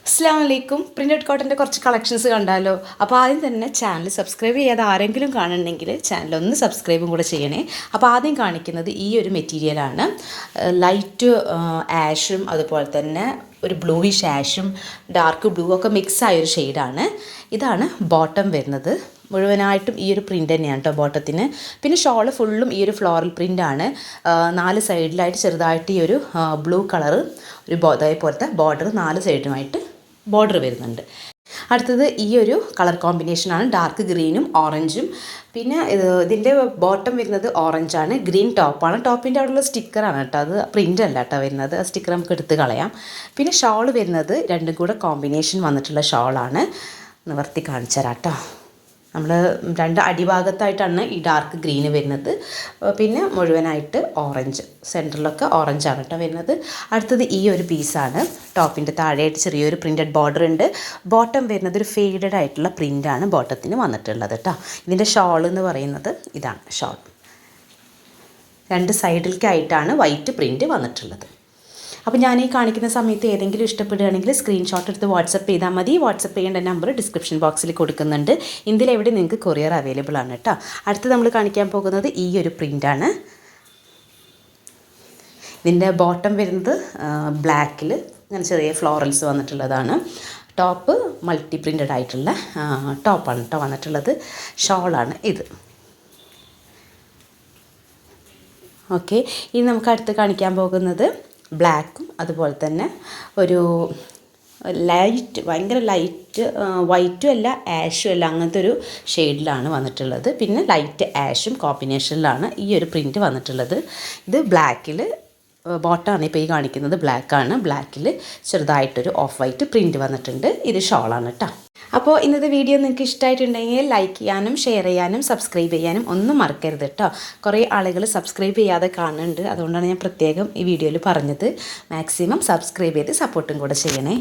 അസ്സലാമു അലൈക്കും. പ്രിൻറ്റഡ് കോട്ടൻ്റെ കുറച്ച് കളക്ഷൻസ് കണ്ടാലോ? അപ്പോൾ ആദ്യം തന്നെ ചാനൽ സബ്സ്ക്രൈബ് ചെയ്യാതെ ആരെങ്കിലും കാണുന്നുണ്ടെങ്കിൽ ചാനൽ ഒന്ന് സബ്സ്ക്രൈബും കൂടെ ചെയ്യണേ. അപ്പോൾ ആദ്യം കാണിക്കുന്നത് ഈ ഒരു മെറ്റീരിയലാണ്. ലൈറ്റ് ആഷും അതുപോലെ തന്നെ ഒരു ബ്ലൂയിഷ് ആഷും ഡാർക്ക് ബ്ലൂ ഒക്കെ മിക്സ് ആയൊരു ഷെയ്ഡാണ്. ഇതാണ് ബോട്ടം വരുന്നത്. മുഴുവനായിട്ടും ഈ ഒരു പ്രിൻ്റ് തന്നെയാണ് കേട്ടോ ബോട്ടത്തിന്. പിന്നെ ഷോള് ഫുള്ളും ഈ ഒരു ഫ്ലോറൽ പ്രിൻ്റാണ്. 4 സൈഡിലായിട്ട് ചെറുതായിട്ട് ഈ ഒരു ബ്ലൂ കളറ് ഒരു പോലത്തെ ബോർഡർ 4 സൈഡുമായിട്ട് ബോർഡർ വരുന്നുണ്ട്. അടുത്തത് ഈ ഒരു കളർ കോമ്പിനേഷനാണ്, ഡാർക്ക് ഗ്രീനും ഓറഞ്ചും. പിന്നെ ഇതിൻ്റെ ബോട്ടം വരുന്നത് ഓറഞ്ചാണ്, ഗ്രീൻ ടോപ്പാണ്. ടോപ്പിൻ്റെ അവിടെയുള്ള സ്റ്റിക്കറാണ് കേട്ടോ, അത് പ്രിൻ്റ് അല്ല കേട്ടോ വരുന്നത്. ആ സ്റ്റിക്കർ നമുക്ക് എടുത്ത് കളയാം. പിന്നെ ഷോൾ വരുന്നത് രണ്ടും കൂടെ കോമ്പിനേഷൻ വന്നിട്ടുള്ള ഷോളാണ്. നിവർത്തി കാണിച്ചു തരാം കേട്ടോ. നമ്മൾ 2 അടിഭാഗത്തായിട്ടാണ് ഈ ഡാർക്ക് ഗ്രീന് വരുന്നത്. പിന്നെ മുഴുവനായിട്ട് ഓറഞ്ച്, സെൻറ്ററിലൊക്കെ ഓറഞ്ചാണ് കേട്ടോ വരുന്നത്. അടുത്തത് ഈ ഒരു പീസാണ്. ടോപ്പിൻ്റെ താഴെയായിട്ട് ചെറിയൊരു പ്രിൻറ്റഡ് ബോർഡർ ഉണ്ട്. ബോട്ടം വരുന്നത് ഒരു ഫെയ്ഡഡ് ആയിട്ടുള്ള പ്രിൻ്റാണ് ബോട്ടത്തിന് വന്നിട്ടുള്ളത് കേട്ടോ. ഇതിൻ്റെ ഷോൾ എന്ന് പറയുന്നത് ഇതാണ് ഷോൾ. 2 സൈഡിലേക്കായിട്ടാണ് വൈറ്റ് പ്രിൻറ്റ് വന്നിട്ടുള്ളത്. അപ്പോൾ ഞാൻ ഈ കാണിക്കുന്ന സമയത്ത് ഏതെങ്കിലും ഇഷ്ടപ്പെടുകയാണെങ്കിൽ സ്ക്രീൻഷോട്ട് എടുത്ത് വാട്സപ്പ് ചെയ്താൽ മതി. വാട്സപ്പ് ചെയ്യേണ്ട നമ്പർ ഡിസ്ക്രിപ്ഷൻ ബോക്സിൽ കൊടുക്കുന്നുണ്ട്. ഇന്ത്യയിലെവിടെ നിങ്ങൾക്ക് കൊറിയർ അവൈലബിൾ ആണ് കേട്ടോ. അടുത്ത് നമ്മൾ കാണിക്കാൻ പോകുന്നത് ഈ ഒരു പ്രിൻ്റാണ്. ഇതിൻ്റെ ബോട്ടം വരുന്നത് ബ്ലാക്കിൽ ഇങ്ങനെ ചെറിയ ഫ്ലോറൽസ് വന്നിട്ടുള്ളതാണ്. ടോപ്പ് മൾട്ടി പ്രിൻ്റഡ് ആയിട്ടുള്ള ടോപ്പാണ് കേട്ടോ വന്നിട്ടുള്ളത്. ഷോളാണ് ഇത്. ഓക്കെ, ഇനി നമുക്ക് അടുത്ത് കാണിക്കാൻ പോകുന്നത് ബ്ലാക്കും അതുപോലെ തന്നെ ഒരു ലൈറ്റ്, ഭയങ്കര ലൈറ്റ് വൈറ്റും അല്ല ആഷും അല്ല, അങ്ങനത്തെ ഒരു ഷെയ്ഡിലാണ് വന്നിട്ടുള്ളത്. പിന്നെ ലൈറ്റ് ആഷും കോമ്പിനേഷനിലാണ് ഈ ഒരു പ്രിൻറ്റ് വന്നിട്ടുള്ളത്. ഇത് ബ്ലാക്കിൽ ബോട്ടമാണ് ഇപ്പോൾ ഈ കാണിക്കുന്നത്. ബ്ലാക്കാണ്. ബ്ലാക്കിൽ ചെറുതായിട്ടൊരു ഓഫ് വൈറ്റ് പ്രിൻറ്റ് വന്നിട്ടുണ്ട്. ഇത് ഷോളാണ് കേട്ടോ. അപ്പോൾ ഇന്നത്തെ വീഡിയോ നിങ്ങൾക്ക് ഇഷ്ടമായിട്ടുണ്ടെങ്കിൽ ലൈക്ക് ചെയ്യാനും ഷെയർ ചെയ്യാനും സബ്സ്ക്രൈബ് ചെയ്യാനും ഒന്നും മറക്കരുത് കേട്ടോ. കുറേ ആളുകൾ സബ്സ്ക്രൈബ് ചെയ്യാതെ കാണുന്നുണ്ട്, അതുകൊണ്ടാണ് ഞാൻ പ്രത്യേകം ഈ വീഡിയോയിൽ പറഞ്ഞത്. മാക്സിമം സബ്സ്ക്രൈബ് ചെയ്ത് സപ്പോർട്ടും കൂടെ ചെയ്യണേ.